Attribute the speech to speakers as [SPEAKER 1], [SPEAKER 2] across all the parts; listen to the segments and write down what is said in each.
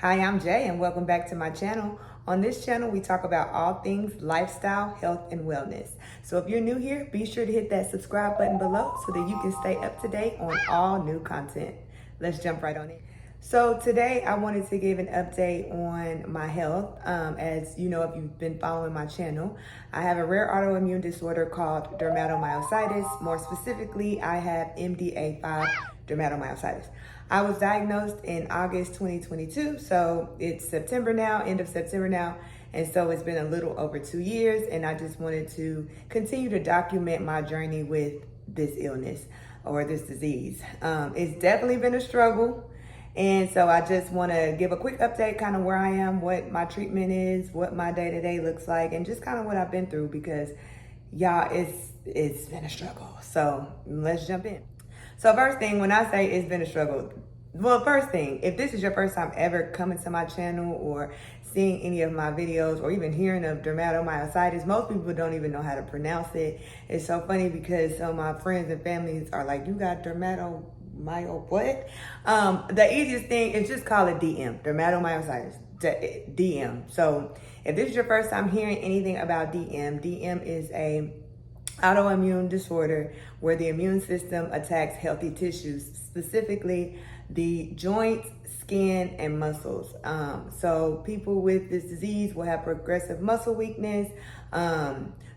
[SPEAKER 1] Hi, I'm Jay and welcome back to my channel. On this channel, we talk about all things lifestyle, health, and wellness. So if you're new here, be sure to hit that subscribe button below so that you can stay up to date on all new content. Let's jump right on in. So today I wanted to give an update on my health. As you know, if you've been following my channel, I have a rare autoimmune disorder called dermatomyositis. More specifically, I have MDA5 dermatomyositis. I was diagnosed in August 2022, so it's September now, end of September now, and so it's been a little over 2 years, and I just wanted to continue to document my journey with this illness or this disease. It's definitely been a struggle, and so I just want to give a quick update, kind of where I am, what my treatment is, what my day-to-day looks like, and just kind of what I've been through, because y'all, it's been a struggle. So let's jump in. So first thing, when I say it's been a struggle, well, first thing, if this is your first time ever coming to my channel or seeing any of my videos or even hearing of dermatomyositis, most people don't even know how to pronounce it. It's so funny because some of my friends and families are like, you got dermatomyo what? The easiest thing is just call it DM, dermatomyositis, DM. So if this is your first time hearing anything about DM is a autoimmune disorder where the immune system attacks healthy tissues, specifically the joints, skin, and muscles. So people with this disease will have progressive muscle weakness,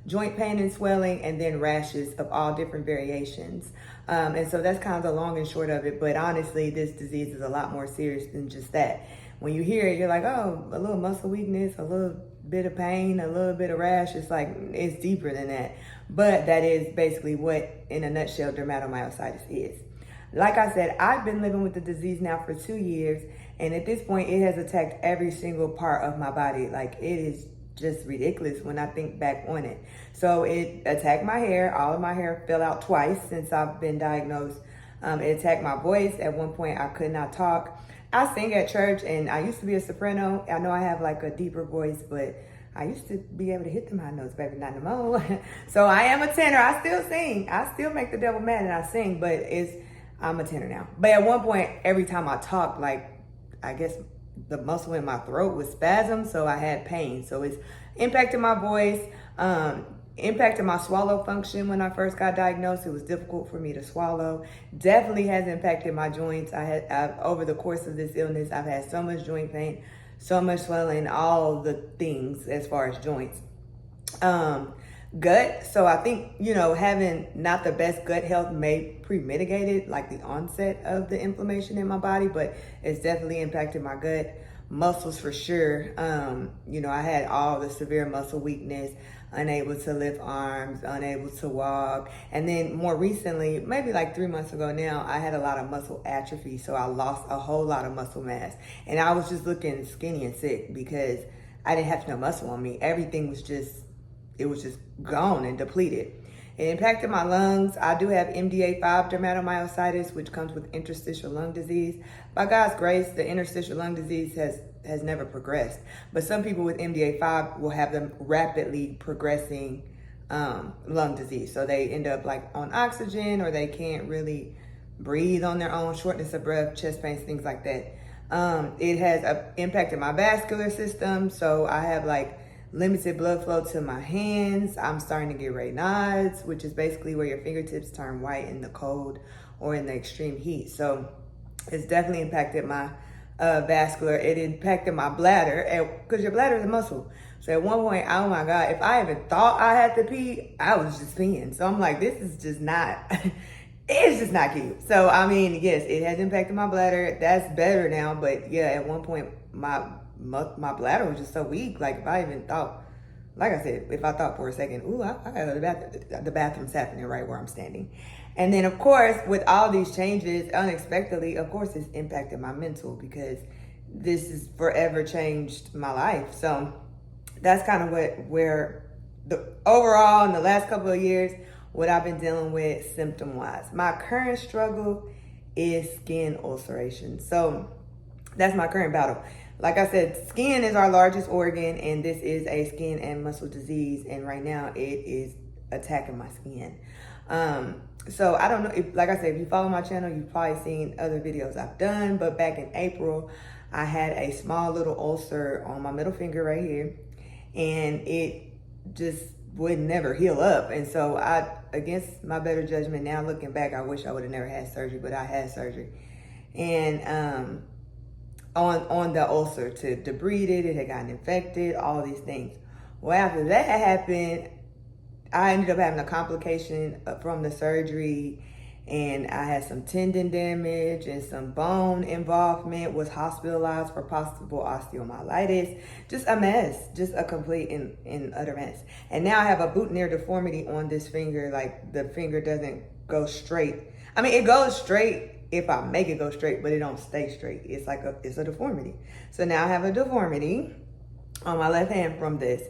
[SPEAKER 1] joint pain and swelling, and then rashes of all different variations. And so that's kind of the long and short of it. But honestly, this disease is a lot more serious than just that. When you hear it, you're like, oh, a little muscle weakness, a little bit of pain, a little bit of rash. It's like, it's deeper than that. But that is basically what, in a nutshell, dermatomyositis is. Like I said, I've been living with the disease now for 2 years. And at this point, it has attacked every single part of my body. Like, it is just ridiculous when I think back on it. So it attacked my hair. All of my hair fell out twice since I've been diagnosed. It attacked my voice. At one point, I could not talk. I sing at church, and I used to be a soprano. I know I have like a deeper voice, but I used to be able to hit them high notes, baby, not no more. So I am a tenor. I still sing. I still make the devil mad and I sing, but I'm a tenor now. But at one point, every time I talked, like, I guess the muscle in my throat was spasm, so I had pain. So it's impacted my voice, impacted my swallow function. When I first got diagnosed, it was difficult for me to swallow. Definitely has impacted my joints. I've over the course of this illness, I've had so much joint pain, so much swelling, all the things as far as joints. Gut. So I think, having not the best gut health may pre-mitigated like the onset of the inflammation in my body, but it's definitely impacted my gut. Muscles for sure. I had all the severe muscle weakness, unable to lift arms, unable to walk. And then more recently, maybe like 3 months ago now, I had a lot of muscle atrophy. So I lost a whole lot of muscle mass. And I was just looking skinny and sick because I didn't have no muscle on me. Everything was just gone and depleted. It impacted my lungs. I do have MDA5 dermatomyositis, which comes with interstitial lung disease. By God's grace, the interstitial lung disease has never progressed. But some people with MDA5 will have them rapidly progressing lung disease. So they end up like on oxygen, or they can't really breathe on their own, shortness of breath, chest pains, things like that. It has impacted my vascular system. So I have like limited blood flow to my hands. I'm starting to get Raynaud's, which is basically where your fingertips turn white in the cold or in the extreme heat. So it's definitely impacted my vascular. It impacted my bladder, because your bladder is a muscle. So at one point, oh my God, if I even thought I had to pee, I was just peeing. So I'm like, this is just not, it's just not cute. So, I mean, yes, it has impacted my bladder. That's better now. But yeah, at one point, my bladder was just so weak. Like, if I even thought, like I said, if I thought for a second, ooh, I gotta go to the bathroom, the bathroom's happening right where I'm standing. And then, of course, with all these changes, unexpectedly, of course, it's impacted my mental, because this has forever changed my life. So that's kind of where the overall in the last couple of years, what I've been dealing with symptom-wise. My current struggle is skin ulceration. So that's my current battle. Like I said, skin is our largest organ, and this is a skin and muscle disease. And right now it is attacking my skin. So I don't know if, like I said, if you follow my channel, you've probably seen other videos I've done, but back in April, I had a small little ulcer on my middle finger right here, and it just would never heal up. And so I, against my better judgment now looking back, I wish I would have never had surgery, but I had surgery. And on the ulcer to debride it, it had gotten infected, all these things. Well, after that happened, I ended up having a complication from the surgery, and I had some tendon damage and some bone involvement, was hospitalized for possible osteomyelitis. Just a mess, just a complete and utter mess. And now I have a boutonniere deformity on this finger. Like, the finger doesn't go straight. I mean, it goes straight if I make it go straight, but it don't stay straight. It's like it's a deformity. So now I have a deformity on my left hand from this.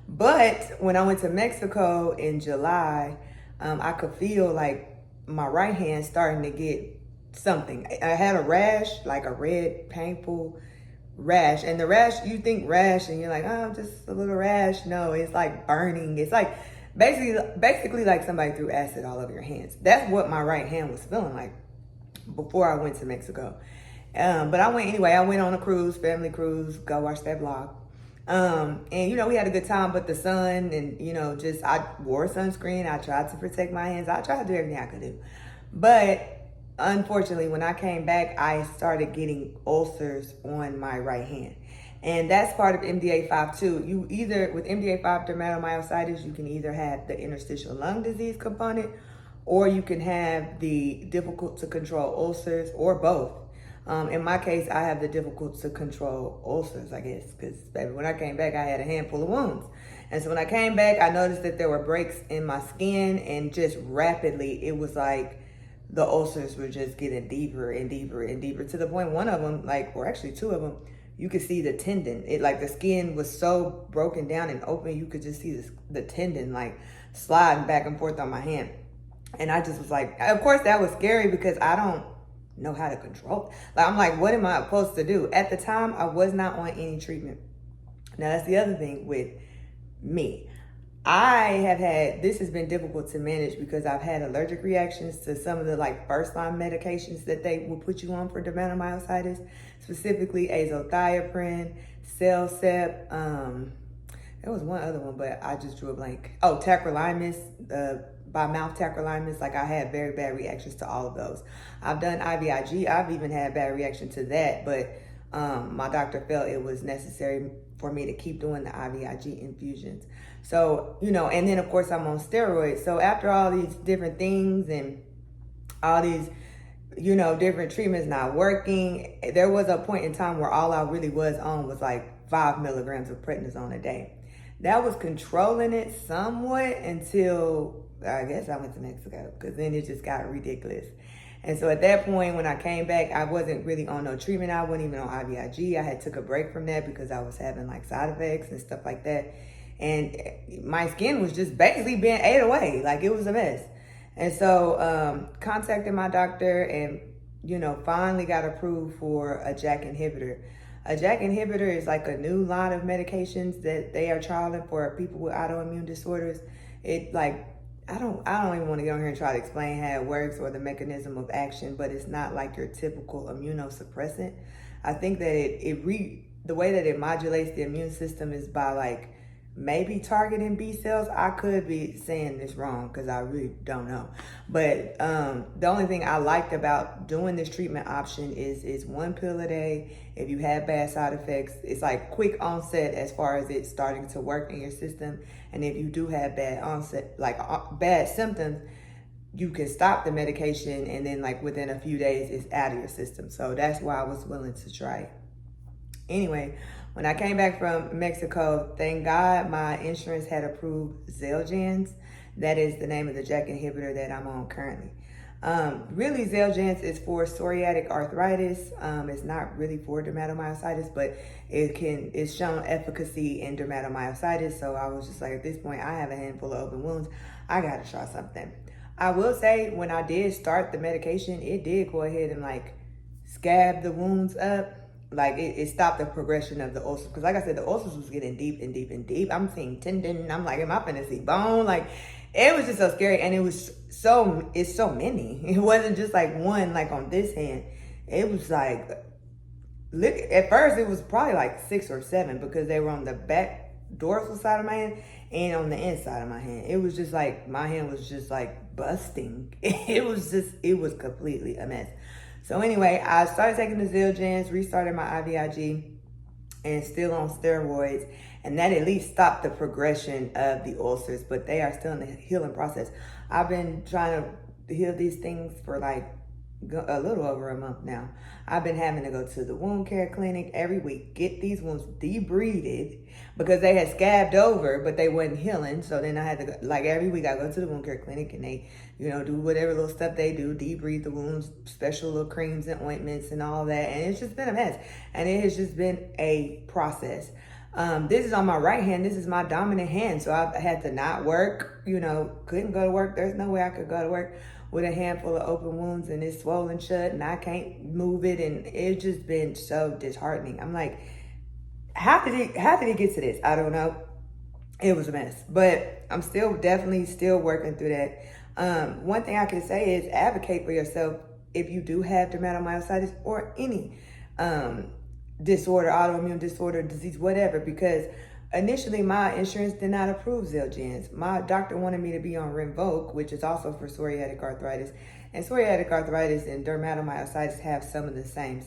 [SPEAKER 1] But when I went to Mexico in July, I could feel like my right hand starting to get something. I had a rash, like a red, painful rash. And the rash, you think rash and you're like, oh, just a little rash. No, it's like burning. It's like basically like somebody threw acid all over your hands. That's what my right hand was feeling like before I went to Mexico. But I went anyway. I went on a cruise, family cruise, go watch that vlog. And we had a good time, but the sun and, I wore sunscreen. I tried to protect my hands. I tried to do everything I could do. But unfortunately, when I came back, I started getting ulcers on my right hand. And that's part of MDA5 too. You either, with MDA5 dermatomyositis, you can either have the interstitial lung disease component, or you can have the difficult to control ulcers, or both. In my case, I have the difficult to control ulcers, I guess, because baby, when I came back, I had a handful of wounds. And so when I came back, I noticed that there were breaks in my skin, and just rapidly, it was like the ulcers were just getting deeper and deeper and deeper, to the point one of them, or actually two of them, you could see the tendon. It, like, the skin was so broken down and open, you could just see the tendon sliding back and forth on my hand. And I just was like, of course that was scary because I don't know how to control it. I'm like, what am I supposed to do? At the time, I was not on any treatment. Now, that's the other thing with me. This has been difficult to manage because I've had allergic reactions to some of the first line medications that they will put you on for dermatomyositis, specifically azathioprine, Celsep, there was one other one, but I just drew a blank. Oh, tacrolimus, by mouth tacrolimus. I had very bad reactions to all of those. I've done IVIG. I've even had bad reaction to that, but my doctor felt it was necessary for me to keep doing the IVIG infusions. So, and then of course I'm on steroids. So after all these different things and all these, different treatments not working, there was a point in time where all I really was on was 5 milligrams of prednisone a day. That was controlling it somewhat until I guess I went to Mexico, because then it just got ridiculous. And so at that point, when I came back, I wasn't really on no treatment. I wasn't even on IVIG. I had took a break from that because I was having side effects and stuff like that. And my skin was just basically being ate away. It was a mess. And so contacted my doctor and, finally got approved for a JAK inhibitor. A JAK inhibitor is a new line of medications that they are trialing for people with autoimmune disorders. It I don't even want to get on here and try to explain how it works or the mechanism of action, but it's not like your typical immunosuppressant. I think that the way that it modulates the immune system is by maybe targeting B cells. I could be saying this wrong because I really don't know. But the only thing I liked about doing this treatment option is 1 pill a day. If you have bad side effects, it's quick onset as far as it starting to work in your system. And if you do have bad onset, bad symptoms, you can stop the medication and then within a few days it's out of your system. So that's why I was willing to try it. Anyway, when I came back from Mexico, thank God my insurance had approved Xeljanz. That is the name of the JAK inhibitor that I'm on currently. Really, Xeljanz is for psoriatic arthritis. It's not really for dermatomyositis, but it's shown efficacy in dermatomyositis. So I was just at this point, I have a handful of open wounds. I gotta try something. I will say, when I did start the medication, it did go ahead and scab the wounds up. It stopped the progression of the ulcers. Because I said, the ulcers was getting deep and deep and deep. I'm seeing tendon. I'm am I finna see bone? It was just so scary. And it's so many. It wasn't just one, on this hand. It was at first it was probably like 6 or 7 because they were on the back dorsal side of my hand and on the inside of my hand. It was just like, my hand was just like busting. It was completely a mess. So anyway, I started taking the Xeljanz, restarted my IVIG, and still on steroids. And that at least stopped the progression of the ulcers, but they are still in the healing process. I've been trying to heal these things for like a little over a month now. I've been having to go to the wound care clinic every week, get these wounds debrided because they had scabbed over, but they wasn't healing. So then I had to go, like every week I go to the wound care clinic and they, do whatever little stuff they do, debride the wounds, special little creams and ointments and all that. And it's just been a mess. And it has just been a process. This is on my right hand. This is my dominant hand. So I had to not work, couldn't go to work. There's no way I could go to work with a handful of open wounds and it's swollen shut and I can't move it. And it's just been so disheartening. I'm like, how did it get to this? I don't know. It was a mess, but I'm definitely still working through that. One thing I can say is advocate for yourself if you do have dermatomyositis or any, disorder, autoimmune disorder, disease, whatever, because initially my insurance did not approve Xeljanz. My doctor wanted me to be on Rinvoq, which is also for psoriatic arthritis. And psoriatic arthritis and dermatomyositis have some of the same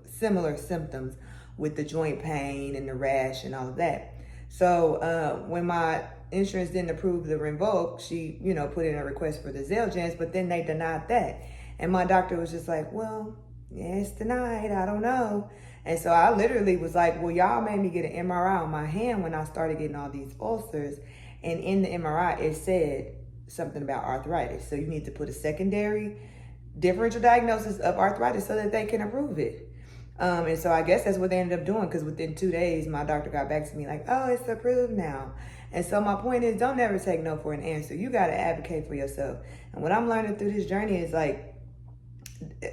[SPEAKER 1] similar symptoms with the joint pain and the rash and all of that. So when my insurance didn't approve the Rinvoq, she, put in a request for the Xeljanz, but then they denied that. And my doctor was just like, well, yeah, it's denied. I don't know. And so I literally was like, well, y'all made me get an MRI on my hand when I started getting all these ulcers. And in the MRI, it said something about arthritis. So you need to put a secondary differential diagnosis of arthritis so that they can approve it. And so I guess that's what they ended up doing, because within 2 days, my doctor got back to me like, oh, it's approved now. And so my point is, don't ever take no for an answer. You got to advocate for yourself. And what I'm learning through this journey is like,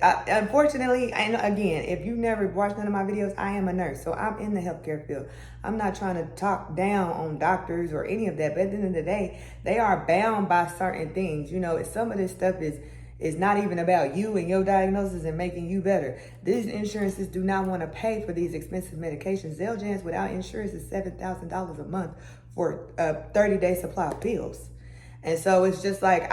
[SPEAKER 1] unfortunately, and again, if you've never watched none of my videos, I am a nurse, so I'm in the healthcare field. I'm not trying to talk down on doctors or any of that, but at the end of the day, they are bound by certain things. Some of this stuff is not even about you and your diagnosis and making you better. These insurances do not want to pay for these expensive medications. Xeljanz without insurance is $7,000 a month for a 30-day supply of pills. And so it's just like,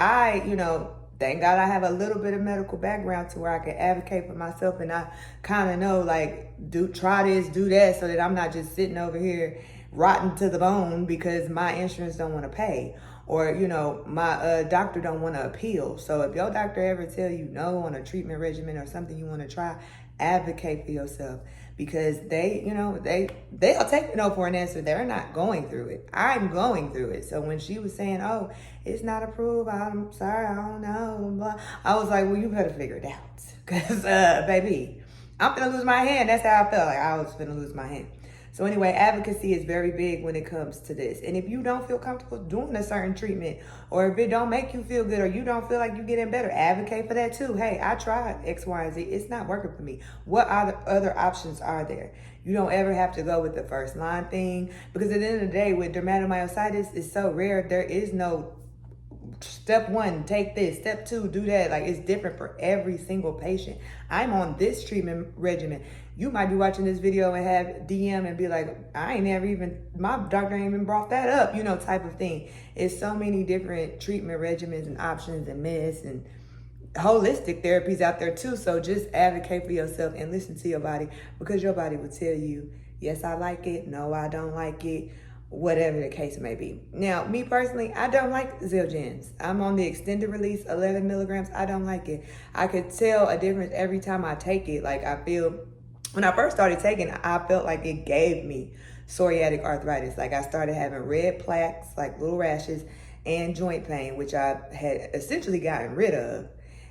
[SPEAKER 1] thank God I have a little bit of medical background to where I can advocate for myself, and I kind of know, like, try this, do that, so that I'm not just sitting over here rotten to the bone because my insurance don't want to pay, or, my doctor don't want to appeal. So if your doctor ever tell you no on a treatment regimen or something you want to try, advocate for yourself, because they'll take no for an answer. They're not going through it. I'm going through it. So when she was saying, oh, it's not approved, I'm sorry, I don't know, blah, I was like, well, you better figure it out, because baby, I'm gonna lose my hand. That's how I felt. Like I was gonna lose my hand. So anyway, advocacy is very big when it comes to this. And if you don't feel comfortable doing a certain treatment, or if it don't make you feel good, or you don't feel like you're getting better, advocate for that too. Hey, I tried X, Y, and Z. It's not working for me. What other options are there? You don't ever have to go with the first line thing, because at the end of the day, with dermatomyositis, it's so rare. There is no step 1, take this, step 2, do that. Like, it's different for every single patient. I'm on this treatment regimen. You might be watching this video and have DM and be like, my doctor ain't even brought that up, type of thing. It's so many different treatment regimens and options and meds and holistic therapies out there too. So just advocate for yourself and listen to your body, because your body will tell you, yes, I like it. No, I don't like it. Whatever the case may be. Now, me personally, I don't like Xeljanz. I'm on the extended release, 11 milligrams. I don't like it. I could tell a difference every time I take it. Like, I feel, when I first started taking it, I felt like it gave me psoriatic arthritis. Like, I started having red plaques, like little rashes, and joint pain, which I had essentially gotten rid of.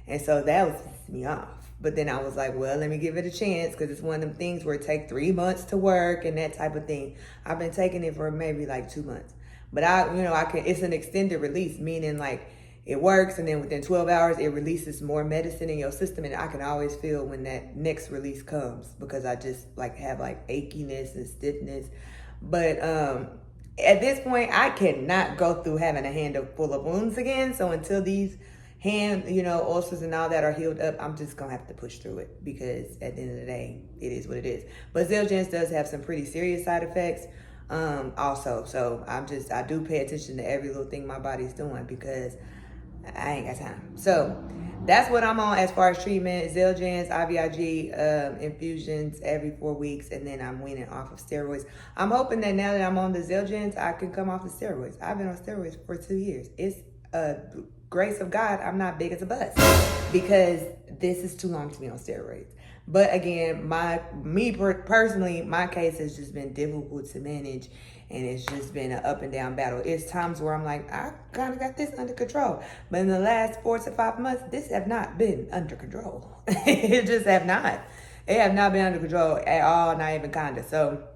[SPEAKER 1] And so that was pissing me off. But then I was like, well, let me give it a chance, because it's one of them things where it takes 3 months to work and that type of thing. I've been taking it for maybe like 2 months. But it's an extended release, meaning like it works, and then within 12 hours, it releases more medicine in your system. And I can always feel when that next release comes, because I just have achiness and stiffness. But at this point, I cannot go through having a hand full of wounds again. So until these hand, ulcers and all that are healed up, I'm just gonna have to push through it, because at the end of the day, it is what it is. But Xeljanz does have some pretty serious side effects also. So I do pay attention to every little thing my body's doing, because I ain't got time. So that's what I'm on as far as treatment. Xeljanz, IVIG, infusions every 4 weeks, and then I'm weaning off of steroids. I'm hoping that now that I'm on the Xeljanz, I can come off the steroids. I've been on steroids for 2 years. It's grace of God, I'm not big as a bus, because this is too long to be on steroids. But again, personally, my case has just been difficult to manage, and it's just been an up and down battle. It's times where I'm like, I kind of got this under control. But in the last 4 to 5 months, this have not been under control. It just have not. It have not been under control at all, not even kind of. So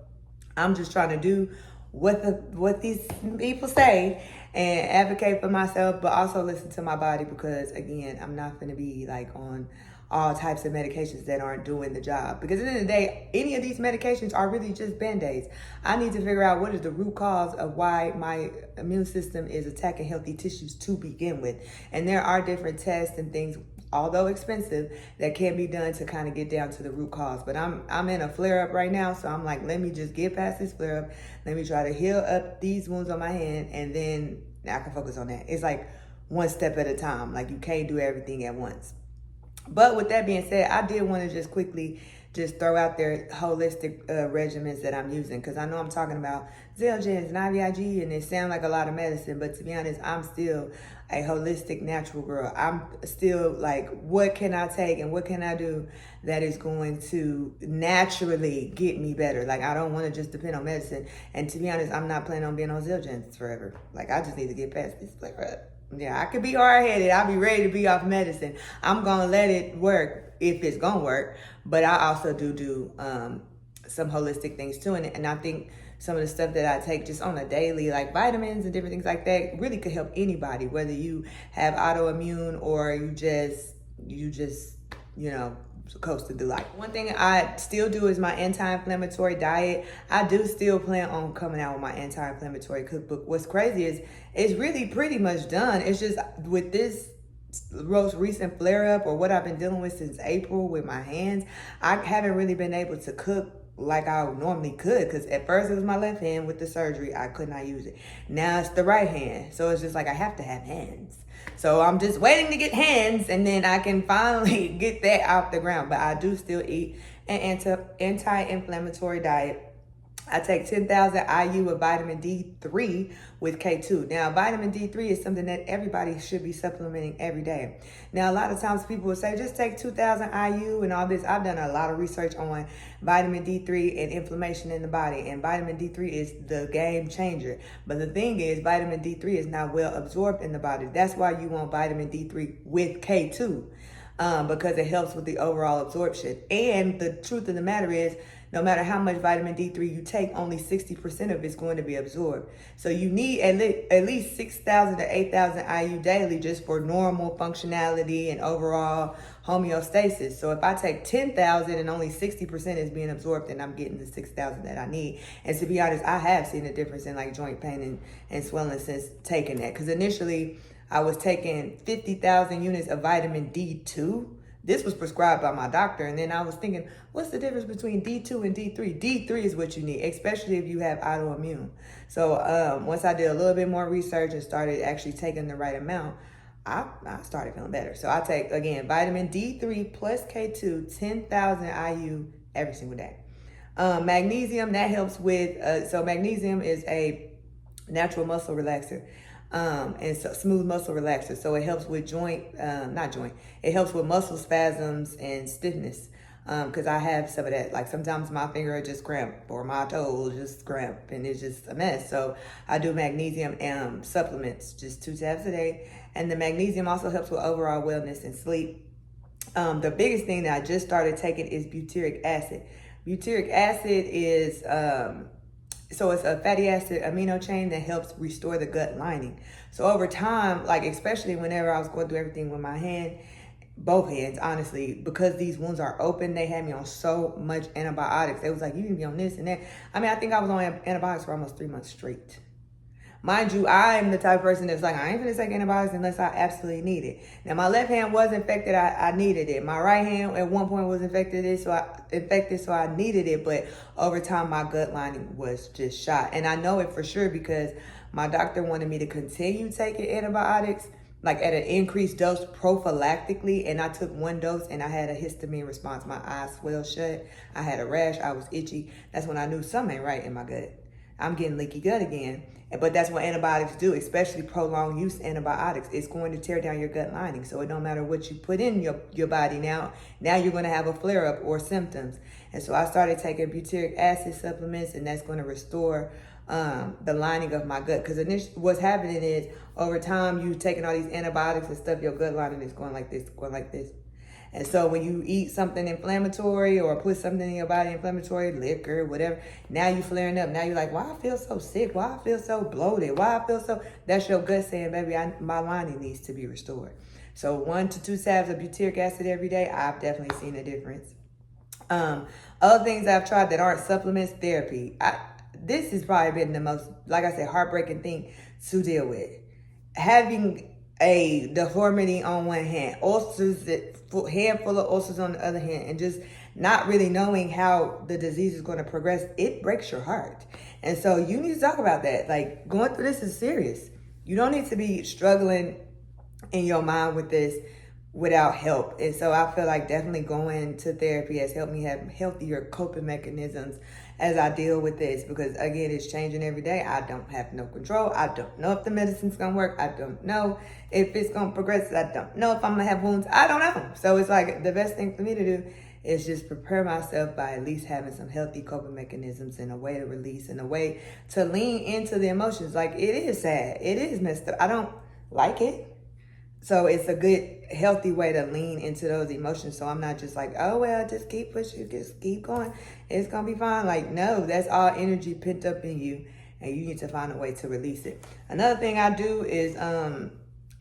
[SPEAKER 1] I'm just trying to do what these people say and advocate for myself, but also listen to my body, because again, I'm not going to be like on all types of medications that aren't doing the job. Because at the end of the day, any of these medications are really just Band-Aids. I need to figure out what is the root cause of why my immune system is attacking healthy tissues to begin with. And there are different tests and things, although expensive, that can be done to kind of get down to the root cause. But I'm in a flare-up right now, so I'm like, let me just get past this flare-up. Let me try to heal up these wounds on my hand, and then I can focus on that. It's like one step at a time. Like, you can't do everything at once. But with that being said, I did want to just quickly just throw out there holistic regimens that I'm using, because I know I'm talking about Xeljanz and IVIG, and it sounds like a lot of medicine, but to be honest, I'm still a holistic natural girl. I'm still like, what can I take and what can I do that is going to naturally get me better? Like, I don't want to just depend on medicine. And to be honest, I'm not planning on being on Xeljanz forever. Like, I just need to get past this flare-up. Yeah, I could be hard-headed. I'll be ready to be off medicine. I'm going to let it work if it's going to work. But I also do some holistic things too. And I think some of the stuff that I take just on a daily, like vitamins and different things like that, really could help anybody, whether you have autoimmune or you just coasting through life. One thing I still do is my anti-inflammatory diet. I do still plan on coming out with my anti-inflammatory cookbook. What's crazy is it's really pretty much done. It's just with this most recent flare-up, or what I've been dealing with since April with my hands, I haven't really been able to cook like I normally could, because at first it was my left hand with the surgery. I could not use it. Now it's the right hand. So it's just like I have to have hands. So I'm just waiting to get hands, and then I can finally get that off the ground. But I do still eat an anti-inflammatory diet. I take 10,000 IU of vitamin D3 with K2. Now, vitamin D3 is something that everybody should be supplementing every day. Now, a lot of times people will say, just take 2,000 IU and all this. I've done a lot of research on vitamin D3 and inflammation in the body, and vitamin D3 is the game changer. But the thing is, vitamin D3 is not well absorbed in the body. That's why you want vitamin D3 with K2, because it helps with the overall absorption. And the truth of the matter is, no matter how much vitamin D3 you take, only 60% of it's going to be absorbed. So you need at least 6,000 to 8,000 IU daily just for normal functionality and overall homeostasis. So if I take 10,000 and only 60% is being absorbed, then I'm getting the 6,000 that I need. And to be honest, I have seen a difference in like joint pain and swelling since taking that. Because initially I was taking 50,000 units of vitamin D2. This was prescribed by my doctor, and then I was thinking, what's the difference between D2 and D3? D3 is what you need, especially if you have autoimmune. So once I did a little bit more research and started actually taking the right amount, I started feeling better. So I take, again, vitamin D3 plus K2, 10,000 IU every single day. Magnesium, that helps with, so magnesium is a natural muscle relaxer. And so smooth muscle relaxer. So it helps with it helps with muscle spasms and stiffness. Cause I have some of that. Like sometimes my finger will just cramp or my toe will just cramp and it's just a mess. So I do magnesium supplements, just 2 tabs a day. And the magnesium also helps with overall wellness and sleep. The biggest thing that I just started taking is butyric acid. Butyric acid is, so it's a fatty acid amino chain that helps restore the gut lining. So over time, like especially whenever I was going through everything with my hand, both hands, honestly, because these wounds are open, they had me on so much antibiotics. It was like, you need to be on this and that. I mean, I think I was on antibiotics for almost 3 months straight. Mind you, I'm the type of person that's like, I ain't gonna take antibiotics unless I absolutely need it. Now, my left hand was infected. I needed it. My right hand at one point was infected, so I needed it. But over time, my gut lining was just shot. And I know it for sure because my doctor wanted me to continue taking antibiotics, like at an increased dose prophylactically. And I took one dose and I had a histamine response. My eyes swelled shut. I had a rash. I was itchy. That's when I knew something ain't right in my gut. I'm getting leaky gut again. But that's what antibiotics do, especially prolonged use antibiotics. It's going to tear down your gut lining. So it don't matter what you put in your body now you're going to have a flare-up or symptoms. And so I started taking butyric acid supplements, and that's going to restore the lining of my gut. Because initially what's happening is over time, you taking all these antibiotics and stuff, your gut lining is going like this, going like this. And so when you eat something inflammatory or put something in your body inflammatory, liquor, whatever, now you flaring up. Now you're like, why I feel so sick? Why I feel so bloated? Why I feel so... That's your gut saying, baby, my lining needs to be restored. So 1 to 2 tabs of butyric acid every day, I've definitely seen a difference. Other things I've tried that aren't supplements, therapy. This has probably been the most, like I said, heartbreaking thing to deal with. Having a deformity on one hand, ulcers, handful of ulcers on the other hand, and just not really knowing how the disease is going to progress, it breaks your heart. And so you need to talk about that. Like, going through this is serious. You don't need to be struggling in your mind with this without help. And so I feel like definitely going to therapy has helped me have healthier coping mechanisms as I deal with this, because again, it's changing every day. I don't have no control. I don't know if the medicine's gonna work. I don't know if it's gonna progress. I don't know if I'm gonna have wounds. I don't know. So it's like the best thing for me to do is just prepare myself by at least having some healthy coping mechanisms and a way to release and a way to lean into the emotions. Like, it is sad. It is messed up. I don't like it. So it's a good, healthy way to lean into those emotions. So I'm not just like, oh, well, just keep pushing, just keep going. It's going to be fine. Like, no, that's all energy pent up in you, and you need to find a way to release it. Another thing I do is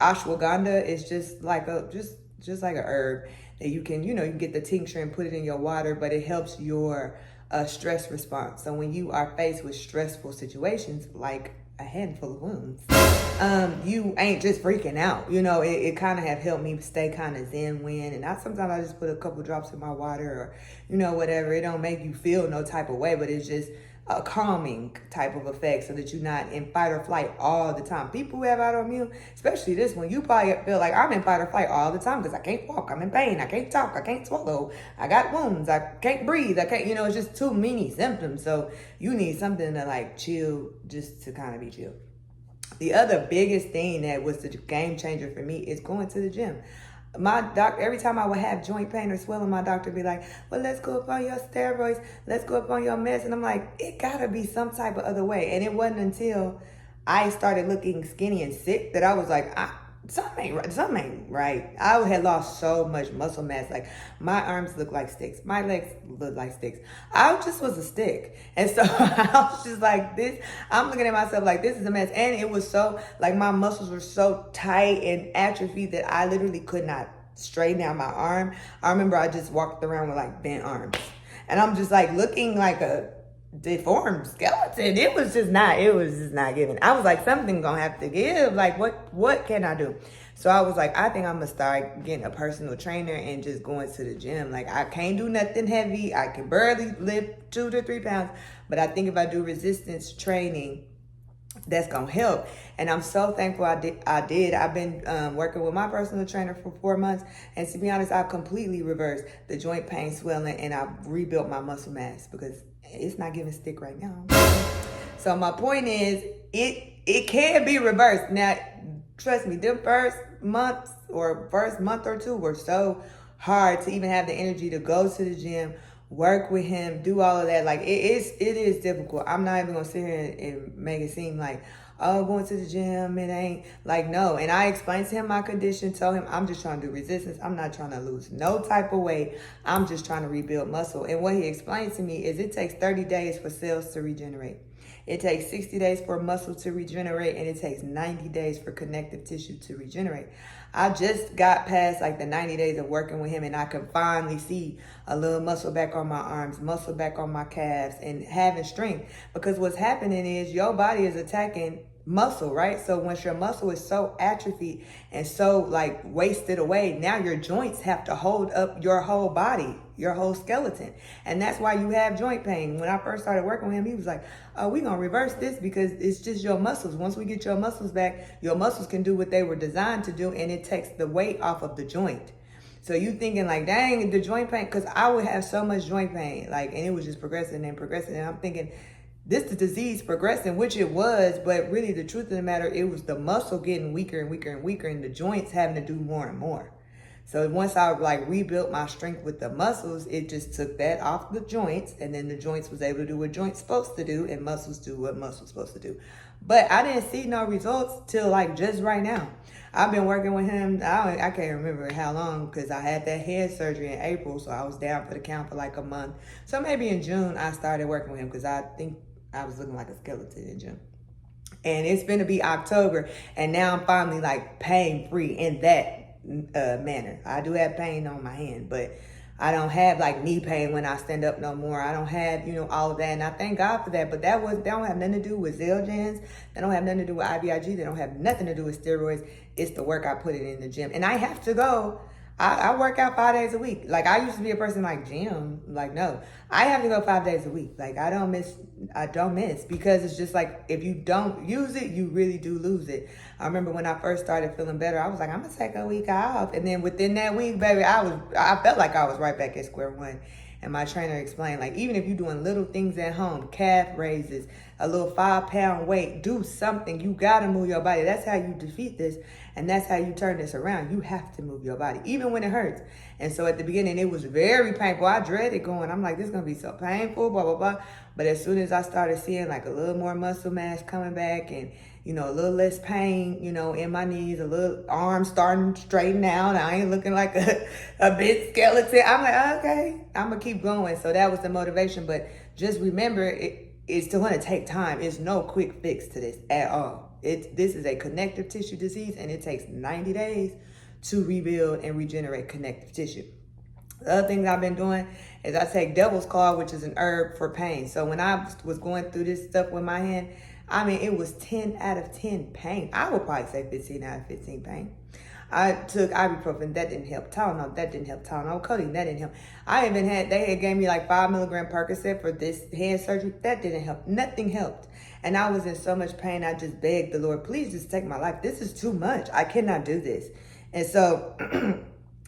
[SPEAKER 1] ashwagandha is just like a herb that you can, you can get the tincture and put it in your water, but it helps your stress response. So when you are faced with stressful situations, like a handful of wounds, you ain't just freaking out. It kind of have helped me stay kind of zen when, and sometimes I just put a couple drops in my water, or whatever. It don't make you feel no type of way, but it's just a calming type of effect, so that you're not in fight or flight all the time. People who have autoimmune, especially this one, you probably feel like I'm in fight or flight all the time because I can't walk, I'm in pain, I can't talk, I can't swallow, I got wounds, I can't breathe, I can't, it's just too many symptoms. So you need something to like chill, just to kind of be chill. The other biggest thing that was the game changer for me is going to the gym. My doctor, every time I would have joint pain or swelling, my doctor would be like, well, let's go up on your steroids, let's go up on your meds. And I'm like, it gotta be some type of other way. And it wasn't until I started looking skinny and sick that I was like, something ain't right. I had lost so much muscle mass. Like, my arms look like sticks, my legs look like sticks. I just was a stick. And so I was just like, this, I'm looking at myself like, this is a mess. And it was so, like, my muscles were so tight and atrophied that I literally could not straighten out my arm. I remember I just walked around with like bent arms, and I'm just like looking like a deformed skeleton. It was just not giving. I was like, something gonna have to give. Like, what can I do? So I was like, I think I'm gonna start getting a personal trainer and just going to the gym. Like, I can't do nothing heavy. I can barely lift 2 to 3 pounds, but I think if I do resistance training, that's gonna help. And I'm so thankful I did. I've been working with my personal trainer for 4 months, and to be honest, I completely reversed the joint pain, swelling, and I rebuilt my muscle mass because it's not giving stick right now. So my point is, it can be reversed. Now, trust me, the first month or two were so hard to even have the energy to go to the gym, work with him, do all of that. Like, it is difficult. I'm not even gonna sit here and make it seem like, oh, going to the gym, it ain't. Like, no. And I explained to him my condition, told him I'm just trying to do resistance. I'm not trying to lose no type of weight. I'm just trying to rebuild muscle. And what he explained to me is it takes 30 days for cells to regenerate. It takes 60 days for muscle to regenerate, and it takes 90 days for connective tissue to regenerate. I just got past like the 90 days of working with him, and I could finally see a little muscle back on my arms, muscle back on my calves, and having strength. Because what's happening is your body is attacking muscle, right? So once your muscle is so atrophied and so like wasted away, now your joints have to hold up your whole body, your whole skeleton. And that's why you have joint pain. When I first started working with him, he was like, oh, we're going to reverse this because it's just your muscles. Once we get your muscles back, your muscles can do what they were designed to do, and it takes the weight off of the joint. So you thinking like, dang, the joint pain, because I would have so much joint pain, like, and it was just progressing and progressing. And I'm thinking, this the disease progressing, which it was, but really the truth of the matter, it was the muscle getting weaker and weaker and weaker, and the joints having to do more and more. So once I like rebuilt my strength with the muscles, it just took that off the joints, and then the joints was able to do what joints supposed to do, and muscles do what muscles supposed to do. But I didn't see no results till like just right now. I've been working with him, I can't remember how long, because I had that head surgery in April, so I was down for the count for like a month. So maybe in June I started working with him, because I think I was looking like a skeleton in June. And it's going to be October, and now I'm finally like pain-free in that manner. I do have pain on my hand, but I don't have like knee pain when I stand up no more. I don't have, all of that, and I thank God for that. But that don't have nothing to do with Xeljanz. They don't have nothing to do with IVIG. They don't have nothing to do with steroids. It's the work I put in the gym, and I have to go. I work out 5 days a week. Like, I used to be a person like, gym, like, no. I have to go 5 days a week. Like, I don't miss, because it's just like, if you don't use it, you really do lose it. I remember when I first started feeling better, I was like, I'm gonna take a week off. And then within that week, baby, I felt like I was right back at square one. And my trainer explained, like, even if you're doing little things at home, calf raises, a little 5-pound weight, do something. You got to move your body. That's how you defeat this. And that's how you turn this around. You have to move your body, even when it hurts. And so at the beginning, it was very painful. I dreaded going. I'm like, this is going to be so painful, blah, blah, blah. But as soon as I started seeing like a little more muscle mass coming back, and a little less pain, in my knees, a little arms starting to straighten out. I ain't looking like a big skeleton. I'm like, okay, I'm going to keep going. So that was the motivation. But just remember, it's still going to take time. There's no quick fix to this at all. This is a connective tissue disease, and it takes 90 days to rebuild and regenerate connective tissue. The other things I've been doing is I take devil's claw, which is an herb for pain. So when I was going through this stuff with my hand, it was 10 out of 10 pain. I would probably say 15 out of 15 pain. I took ibuprofen, that didn't help. Tylenol, that didn't help. Tylenol, codeine, that didn't help. They had gave me like 5 milligram Percocet for this hand surgery. That didn't help. Nothing helped. And I was in so much pain, I just begged the Lord, please just take my life. This is too much. I cannot do this. And so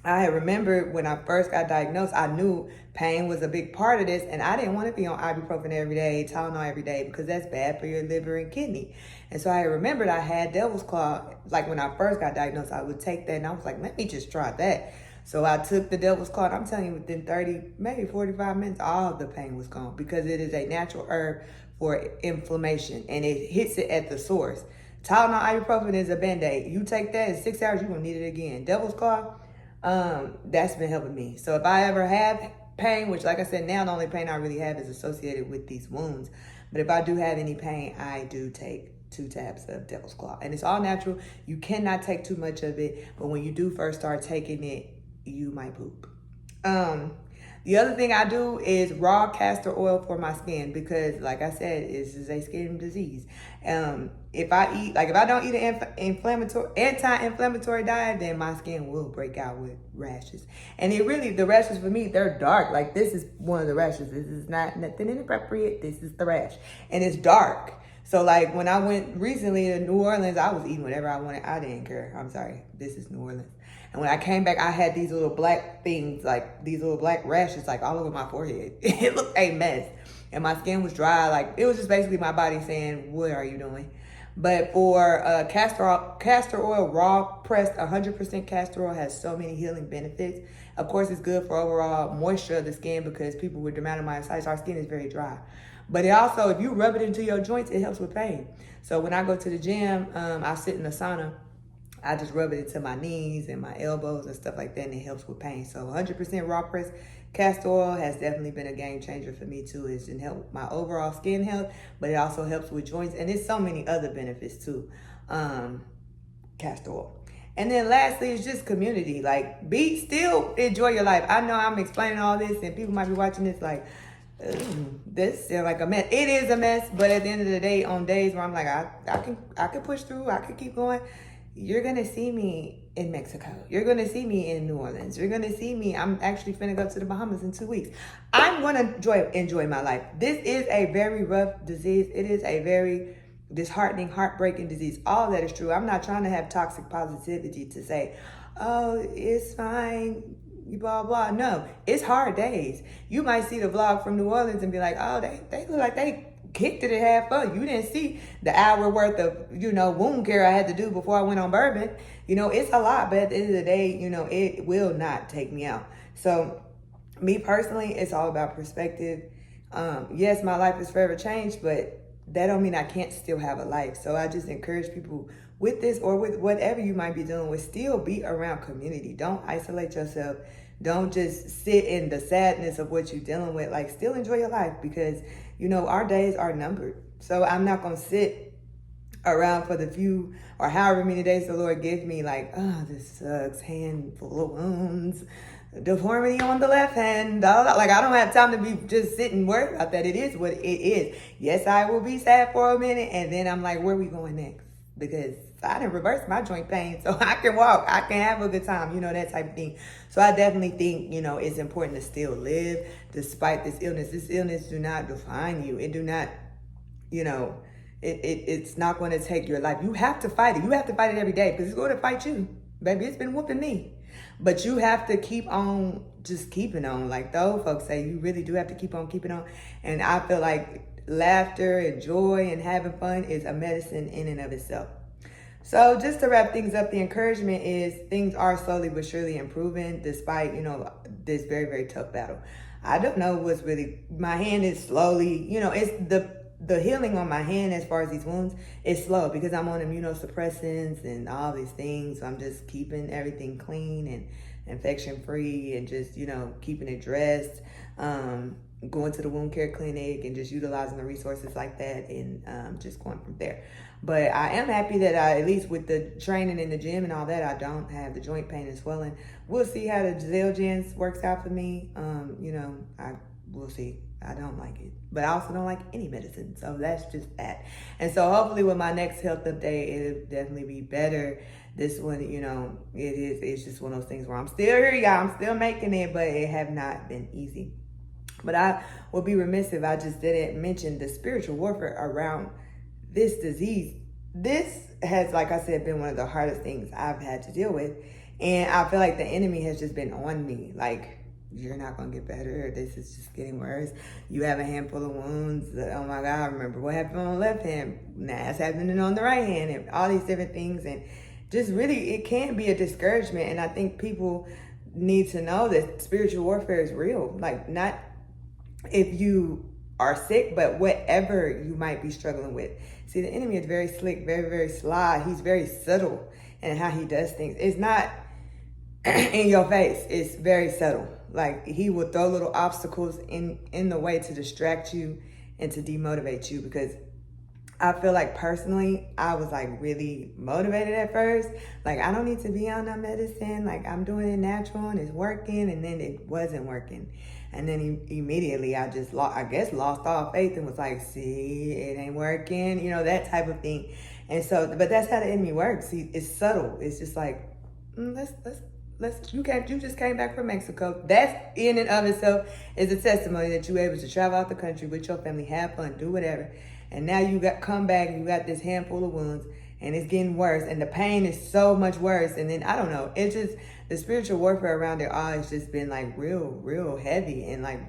[SPEAKER 1] I remember when I first got diagnosed, I knew pain was a big part of this, and I didn't want to be on ibuprofen every day, Tylenol every day, because that's bad for your liver and kidney. And so I remembered I had devil's claw. Like when I first got diagnosed, I would take that, and I was like, let me just try that. So I took the devil's claw, and I'm telling you, within 30, maybe 45 minutes, all of the pain was gone, because it is a natural herb for inflammation, and it hits it at the source. Tylenol, ibuprofen is a Band-Aid. You take that in 6 hours, you're going to need it again. Devil's claw, that's been helping me. So if I ever have pain, which like I said, now the only pain I really have is associated with these wounds. But if I do have any pain, I do take 2 tabs of devil's claw. And it's all natural. You cannot take too much of it. But when you do first start taking it, you might poop. The other thing I do is raw castor oil for my skin, because like I said, this is a skin disease. If I don't eat an anti-inflammatory diet, then my skin will break out with rashes. And the rashes for me, they're dark. Like, this is one of the rashes. This is not nothing inappropriate. This is the rash. And it's dark. So like when I went recently to New Orleans, I was eating whatever I wanted. I didn't care. I'm sorry. This is New Orleans. And when I came back, I had these little black things, like these little black rashes, like all over my forehead. It looked a mess. And my skin was dry. Like, it was just basically my body saying, what are you doing? But for castor oil, raw pressed, 100% castor oil has so many healing benefits. Of course, it's good for overall moisture of the skin, because people with dermatomyositis, our skin is very dry. But it also, if you rub it into your joints, it helps with pain. So when I go to the gym, I sit in the sauna. I just rub it into my knees and my elbows and stuff like that, and it helps with pain. So 100% raw pressed castor oil has definitely been a game changer for me too. It's helped with my overall skin health, but it also helps with joints, and there's so many other benefits too. Castor oil. And then lastly, it's just community. Like, still enjoy your life. I know I'm explaining all this, and people might be watching this like, this is like a mess. It is a mess, but at the end of the day, on days where I'm like, I can push through, I can keep going. You're gonna see me in Mexico. You're gonna see me in New Orleans. You're gonna see me. I'm actually finna go to the Bahamas in 2 weeks. I'm gonna enjoy my life. This is a very rough disease. It is a very disheartening, heartbreaking disease. All that is true. I'm not trying to have toxic positivity to say, oh, it's fine, blah, blah. No, it's hard days. You might see the vlog from New Orleans and be like, oh, they look like they kicked it at half fun. You didn't see the hour worth of, wound care I had to do before I went on bourbon. It's a lot, but at the end of the day, it will not take me out. So me personally, it's all about perspective. Yes, my life is forever changed, but that don't mean I can't still have a life. So I just encourage people with this or with whatever you might be dealing with, still be around community. Don't isolate yourself. Don't just sit in the sadness of what you're dealing with. Like, still enjoy your life, because, our days are numbered. So I'm not going to sit around for the few or however many days the Lord gives me, like, oh, this sucks, hand full of wounds, deformity on the left hand. Like, I don't have time to be just sitting worried about that. It is what it is. Yes, I will be sad for a minute, and then I'm like, where are we going next? Because I didn't reverse my joint pain, so I can walk, I can have a good time, that type of thing. So I definitely think, it's important to still live despite this illness. This illness do not define you. It do not, it's not going to take your life. You have to fight it. You have to fight it every day, because it's going to fight you. Baby, it's been whooping me. But you have to keep on just keeping on. Like the old folks say, you really do have to keep on keeping on. And I feel like laughter and joy and having fun is a medicine in and of itself. So just to wrap things up, the encouragement is things are slowly but surely improving despite, this very, very tough battle. I don't know what's really, my hand is slowly, it's the healing on my hand as far as these wounds is slow, because I'm on immunosuppressants and all these things. So I'm just keeping everything clean and infection free, and just, keeping it dressed, going to the wound care clinic and just utilizing the resources like that, and just going from there. But I am happy that at least with the training in the gym and all that, I don't have the joint pain and swelling. We'll see how the Xeljanz works out for me. We'll see. I don't like it, but I also don't like any medicine. So that's just that. And so hopefully with my next health update, it'll definitely be better. This one, it's just one of those things where I'm still here, y'all. I'm still making it, but it have not been easy. But I will be remiss if I just didn't mention the spiritual warfare around this disease. This has, like I said, been one of the hardest things I've had to deal with. And I feel like the enemy has just been on me. Like, you're not going to get better. This is just getting worse. You have a handful of wounds. Oh my God, remember what happened on the left hand? Now it's happening on the right hand, and all these different things. And just really, it can be a discouragement. And I think people need to know that spiritual warfare is real. Like, not if you are sick, but whatever you might be struggling with. See, the enemy is very slick, very, very sly. He's very subtle in how he does things. It's not in your face. It's very subtle. Like, he will throw little obstacles in the way to distract you and to demotivate you, because I feel like personally, I was like really motivated at first. Like, I don't need to be on no medicine. Like, I'm doing it natural and it's working. And then it wasn't working. And then immediately I just lost all faith and was like, see, it ain't working, that type of thing. And so, but that's how the enemy works. See, it's subtle. It's just like, you just came back from Mexico. That in and of itself is a testimony that you're able to travel out the country with your family, have fun, do whatever. And now come back and you got this handful of wounds, and it's getting worse, and the pain is so much worse. And then I don't know, it's just the spiritual warfare around it all has just been like real heavy, and like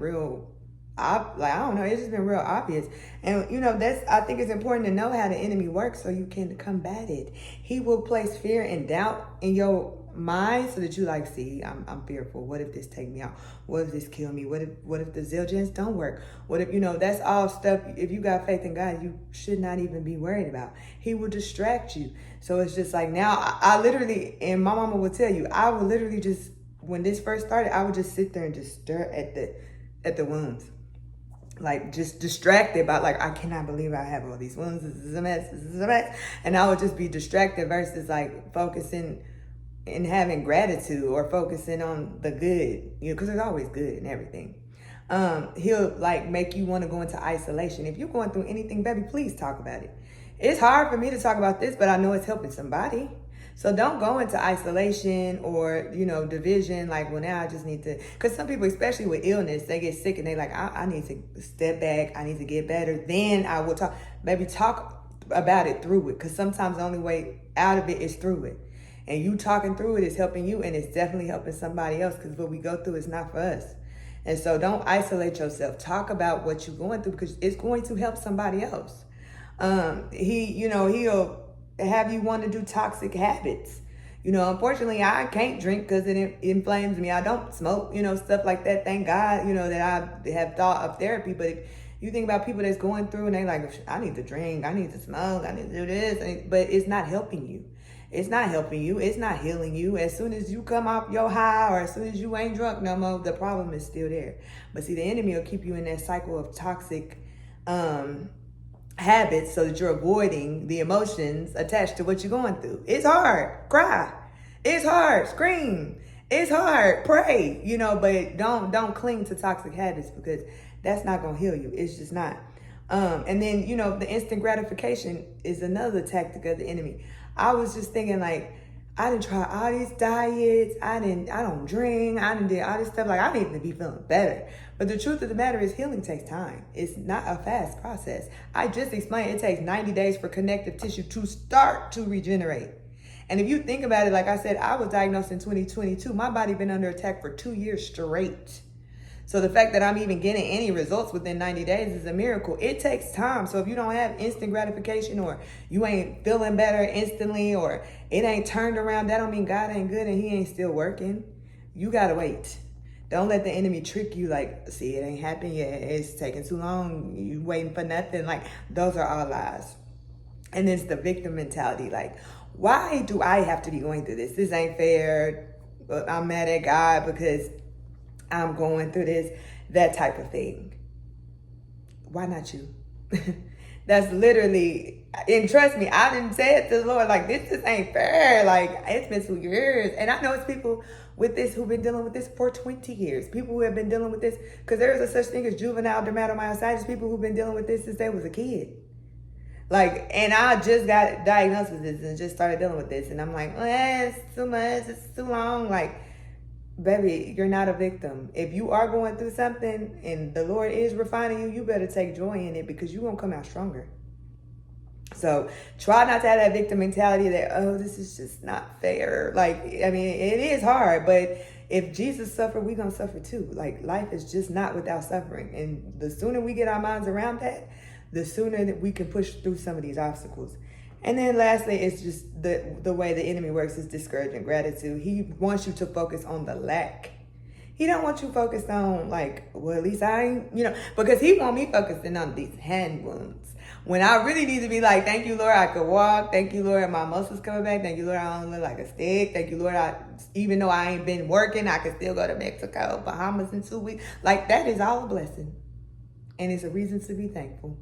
[SPEAKER 1] I don't know, it's just been real obvious. And I think it's important to know how the enemy works so you can combat it. He will place fear and doubt in your mind so that you like, see, I'm fearful. What if this take me out? What if this kill me? What if the Xeljanz don't work? What if, that's all stuff. If you got faith in God, you should not even be worried about. He will distract you. So it's just like, now I literally, and my mama will tell you, I would literally just, when this first started, I would just sit there and just stare at the wounds. Like, just distracted by, like, I cannot believe I have all these wounds. This is a mess. And I would just be distracted versus like focusing and having gratitude, or focusing on the good, because there's always good in everything. he'll like make you want to go into isolation. If you're going through anything, baby, please talk about it. It's hard for me to talk about this, but I know it's helping somebody. So don't go into isolation or, division. Like, well, now I just need to, because some people, especially with illness, they get sick and they like, I need to step back. I need to get better. Then I will talk. Baby, talk about it through it. Because sometimes the only way out of it is through it. And you talking through it is helping you, and it's definitely helping somebody else, because what we go through is not for us. And so don't isolate yourself. Talk about what you're going through, because it's going to help somebody else. He'll have you want to do toxic habits. Unfortunately, I can't drink because it inflames me. I don't smoke, stuff like that. Thank God, that I have thought of therapy. But if you think about people that's going through and they like, I need to drink, I need to smoke, I need to do this, but it's not helping you. It's not helping you. It's not healing you. As soon as you come off your high, or as soon as you ain't drunk no more, the problem is still there. But see, the enemy will keep you in that cycle of toxic habits, so that you're avoiding the emotions attached to what you're going through. It's hard. Cry. It's hard. Scream. It's hard. Pray. But don't cling to toxic habits, because that's not going to heal you. It's just not. And then, the instant gratification is another tactic of the enemy. I was just thinking, like, I didn't try all these diets. I don't drink. I didn't do all this stuff. Like, I need to be feeling better. But the truth of the matter is, healing takes time. It's not a fast process. I just explained it takes 90 days for connective tissue to start to regenerate. And if you think about it, like I said, I was diagnosed in 2022. My body been under attack for 2 years straight. So the fact that I'm even getting any results within 90 days is a miracle. It takes time. So if you don't have instant gratification, or you ain't feeling better instantly, or it ain't turned around, that don't mean God ain't good and he ain't still working. You got to wait. Don't let the enemy trick you like, see, it ain't happened yet. It's taking too long. You waiting for nothing. Like, those are all lies. And it's the victim mentality. Like, why do I have to be going through this? This ain't fair. I'm mad at God because I'm going through this, that type of thing. Why not you? That's literally, and trust me, I didn't say it to the Lord, like, this just ain't fair. Like, it's been 2 years. And I know it's people with this who've been dealing with this for 20 years. People who have been dealing with this, because there is a such thing as juvenile dermatomyositis, people who've been dealing with this since they was a kid. Like, and I just got diagnosed with this and just started dealing with this. And I'm like, it's too much, it's too long. Like, baby, you're not a victim. If you are going through something and the Lord is refining you, you better take joy in it, because you're going to come out stronger. So try not to have that victim mentality that, oh, this is just not fair. Like, I mean, it is hard, but if Jesus suffered, we're going to suffer too. Like, life is just not without suffering. And the sooner we get our minds around that, the sooner that we can push through some of these obstacles. And then lastly, it's just the way the enemy works is discouraging gratitude. He wants you to focus on the lack. He don't want you focused on, like, well, at least I ain't, because he want me focusing on these hand wounds. When I really need to be like, thank you, Lord, I could walk. Thank you, Lord, my muscles coming back. Thank you, Lord, I don't look like a stick. Thank you, Lord, even though I ain't been working, I can still go to Mexico, Bahamas in 2 weeks. Like, that is all a blessing. And it's a reason to be thankful.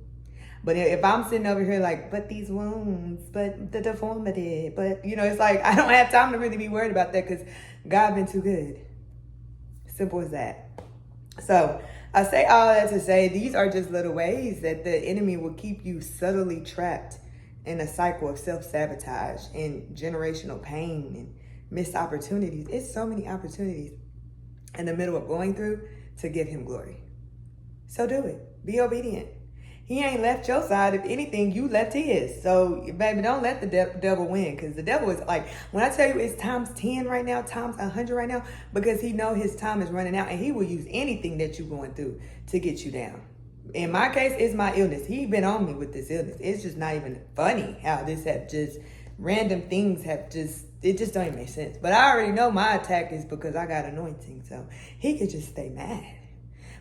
[SPEAKER 1] But if I'm sitting over here like, but these wounds, but the deformity, but, it's like, I don't have time to really be worried about that, because God been too good. Simple as that. So I say all that to say, these are just little ways that the enemy will keep you subtly trapped in a cycle of self-sabotage and generational pain and missed opportunities. It's so many opportunities in the middle of going through to give him glory. So do it. Be obedient. He ain't left your side. If anything, you left his. So, baby, don't let the devil win, because the devil is like, when I tell you it's times 10 right now, times 100 right now, because he know his time is running out, and he will use anything that you're going through to get you down. In my case, it's my illness. He been on me with this illness. It's just not even funny how this have just, random things have just, it just don't even make sense. But I already know my attack is because I got anointing, so he could just stay mad.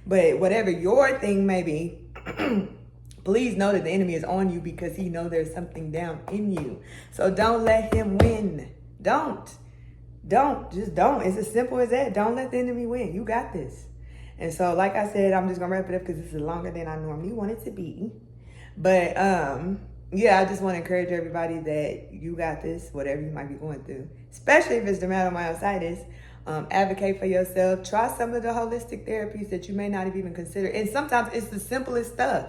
[SPEAKER 1] But whatever your thing may be, please know that the enemy is on you, because he knows there's something down in you. So don't let him win. Don't. Just don't. It's as simple as that. Don't let the enemy win. You got this. And so, like I said, I'm just going to wrap it up, because this is longer than I normally want it to be. But, yeah, I just want to encourage everybody that you got this, whatever you might be going through, especially if it's dermatomyositis. advocate for yourself. Try some of the holistic therapies that you may not have even considered. And sometimes it's the simplest stuff.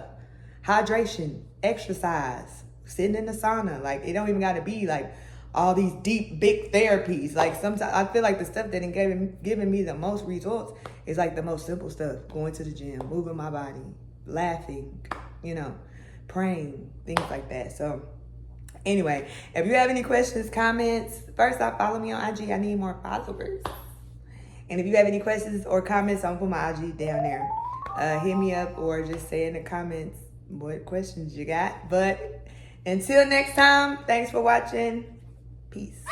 [SPEAKER 1] Hydration, exercise, sitting in the sauna. Like, it don't even got to be like all these deep, big therapies. Like, sometimes I feel like the stuff that given me the most results is like the most simple stuff. Going to the gym, moving my body, laughing, praying, things like that. So anyway, if you have any questions, comments, first off, follow me on IG. I need more followers. And if you have any questions or comments, I'm going to put my IG down there. Hit me up or just say in the comments what questions you got. But until next time, thanks for watching. Peace.